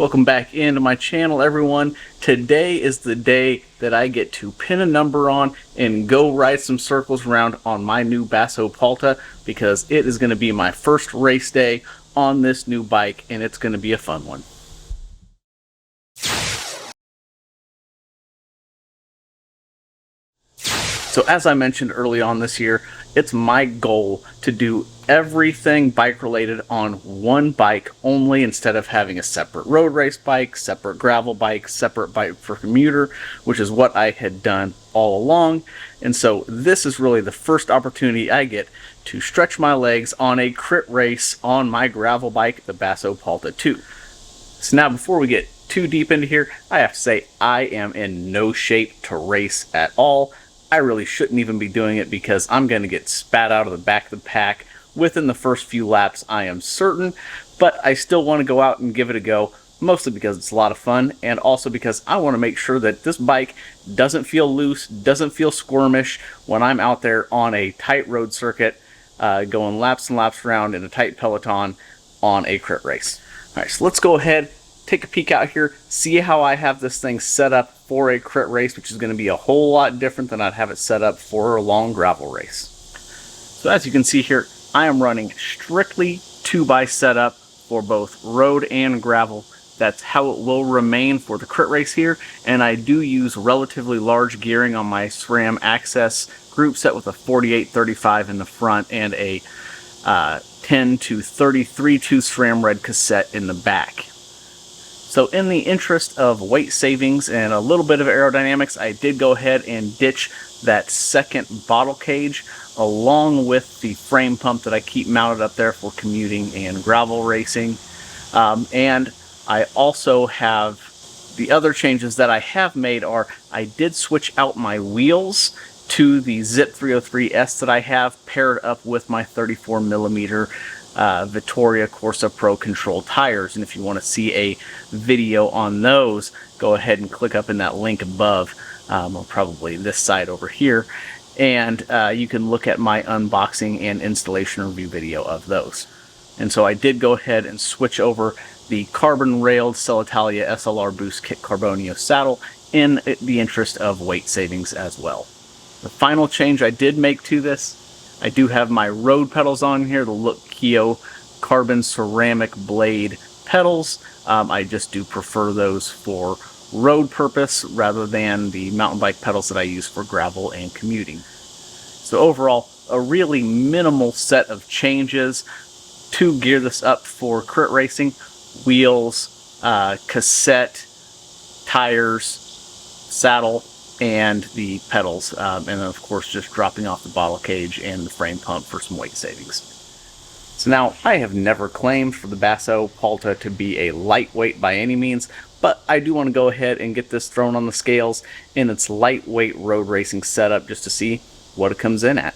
Welcome back into my channel, everyone. Today is the day that I get to pin a number on and go ride some circles around on my new Basso Palta, because it is going to be my first race day on this new bike, and it's going to be a fun one. So as I mentioned early on this year, it's my goal to do everything bike related on one bike only, instead of having a separate road race bike, separate gravel bike, separate bike for commuter, which is what I had done all along. And so this is really the first opportunity I get to stretch my legs on a crit race on my gravel bike, the Basso Palta II. So now, before we get too deep into here, I have to say I am in no shape to race at all. I really shouldn't even be doing it, because I'm going to get spat out of the back of the pack within the first few laps, I am certain. But I still want to go out and give it a go, mostly because it's a lot of fun, and also because I want to make sure that this bike doesn't feel loose, doesn't feel squirmish when I'm out there on a tight road circuit, going laps and laps around in a tight peloton on a crit race. Alright, so let's go ahead, take a peek out here, see how I have this thing set up for a crit race, which is going to be a whole lot different than I'd have it set up for a long gravel race. So as you can see here, I am running strictly 2x setup for both road and gravel. That's how it will remain for the crit race here, and I do use relatively large gearing on my SRAM Access group set with a 48-35 in the front and a 10 to 33 tooth SRAM red cassette in the back. So in the interest of weight savings and a little bit of aerodynamics, I did go ahead and ditch that second bottle cage along with the frame pump that I keep mounted up there for commuting and gravel racing. And I also have, the other changes that I have made are, I did switch out my wheels to the Zip 303S that I have paired up with my 34mm Vittoria Corsa Pro Control tires. And if you want to see a video on those, go ahead and click up in that link above, or probably this side over here, and you can look at my unboxing and installation review video of those. And so I did go ahead and switch over the carbon railed Celitalia SLR Boost Kit Carbonio saddle in the interest of weight savings as well. The final change I did make to this, I do have my road pedals on here, the Look Keo carbon ceramic blade pedals. I just do prefer those for road purpose rather than the mountain bike pedals that I use for gravel and commuting. So overall, a really minimal set of changes to gear this up for crit racing. Wheels, cassette, tires, saddle, and the pedals, and then of course just dropping off the bottle cage and the frame pump for some weight savings. So now, I have never claimed for the Basso Palta to be a lightweight by any means, but I do want to go ahead and get this thrown on the scales in its lightweight road racing setup just to see what it comes in at.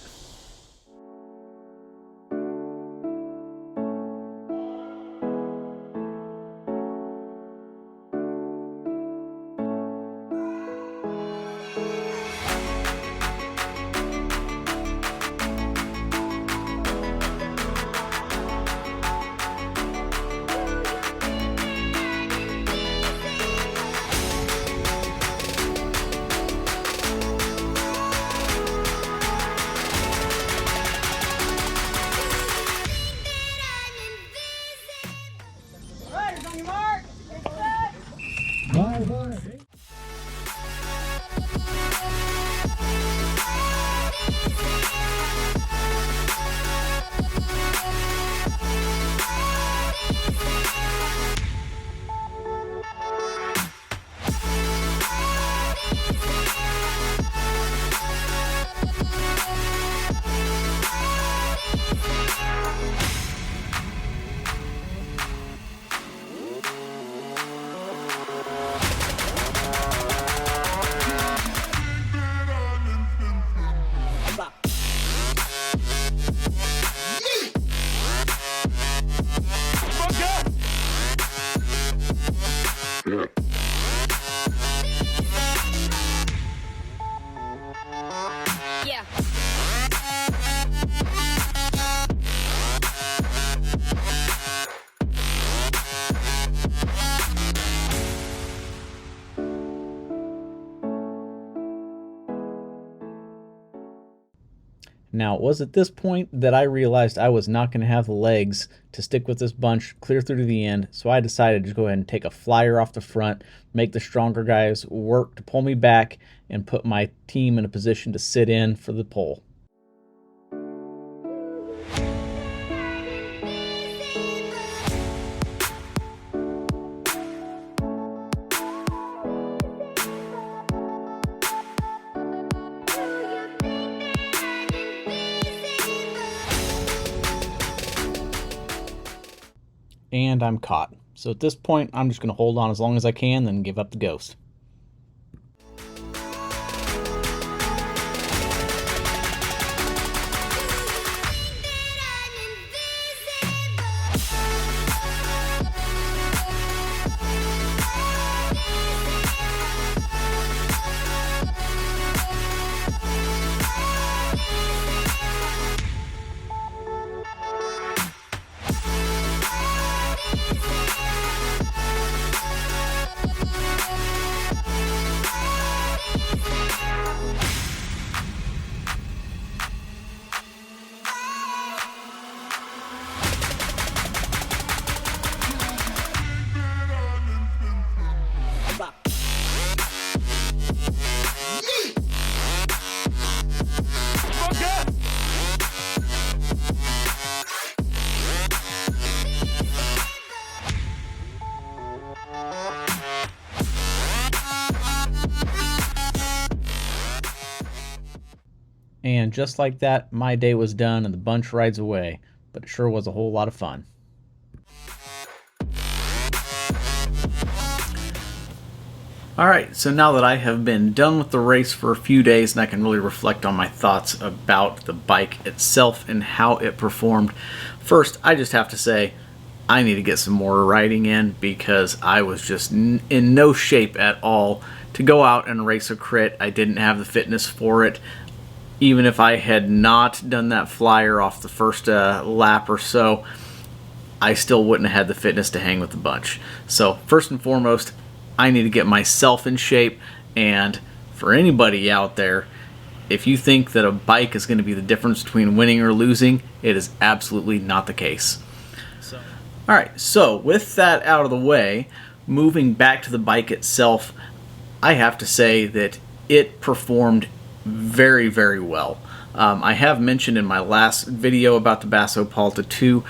Now, it was at this point that I realized I was not going to have the legs to stick with this bunch clear through to the end, so I decided to go ahead and take a flyer off the front, make the stronger guys work to pull me back, and put my team in a position to sit in for the pull. And I'm caught. So at this point, I'm just going to hold on as long as I can, then give up the ghost. And just like that, my day was done and the bunch rides away, but it sure was a whole lot of fun. Alright, so now that I have been done with the race for a few days and I can really reflect on my thoughts about the bike itself and how it performed, first I just have to say I need to get some more riding in because I was just in no shape at all to go out and race a crit. I didn't have the fitness for it. Even if I had not done that flyer off the first lap or so, I still wouldn't have had the fitness to hang with the bunch. So first and foremost, I need to get myself in shape, and for anybody out there, if you think that a bike is going to be the difference between winning or losing, it is absolutely not the case. Alright, so with that out of the way, moving back to the bike itself, I have to say that it performed very, very well. I have mentioned in my last video about the Basso Palta II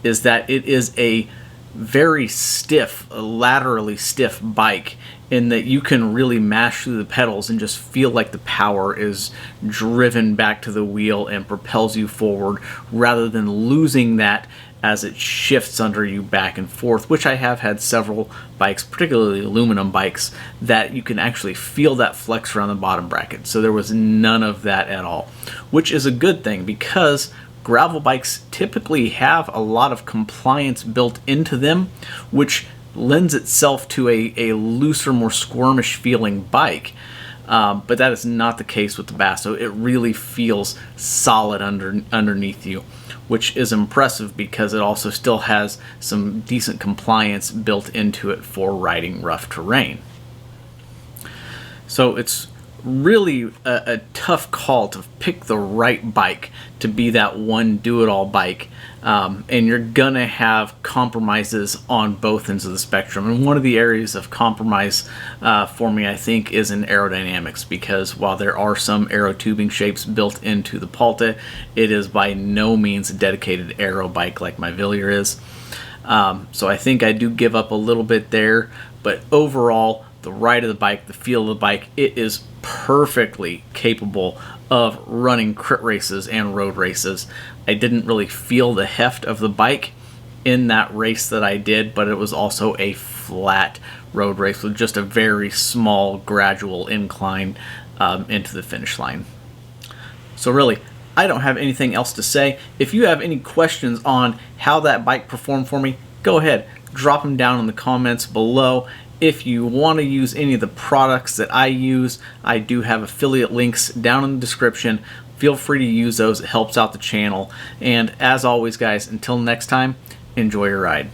is that it is a very stiff, laterally stiff bike in that you can really mash through the pedals and just feel like the power is driven back to the wheel and propels you forward rather than losing that as it shifts under you back and forth, which I have had several bikes, particularly aluminum bikes, that you can actually feel that flex around the bottom bracket. So there was none of that at all, which is a good thing because gravel bikes typically have a lot of compliance built into them, which lends itself to a looser, more squirmish feeling bike. But that is not the case with the Basso. It really feels solid underneath you, which is impressive because it also still has some decent compliance built into it for riding rough terrain. So it's really a tough call to pick the right bike to be that one do-it-all bike, and you're gonna have compromises on both ends of the spectrum. And one of the areas of compromise for me, I think, is in aerodynamics, because while there are some aero tubing shapes built into the Palta, it is by no means a dedicated aero bike like my Villier is. So I think I do give up a little bit there, but overall, the ride of the bike, the feel of the bike, it is perfectly capable of running crit races and road races. I didn't really feel the heft of the bike in that race that I did, but it was also a flat road race with just a very small gradual incline into the finish line. So really, I don't have anything else to say. If you have any questions on how that bike performed for me, go ahead, drop them down in the comments below. If you want to use any of the products that I use, I do have affiliate links down in the description. Feel free to use those. It helps out the channel. And as always, guys, until next time, enjoy your ride.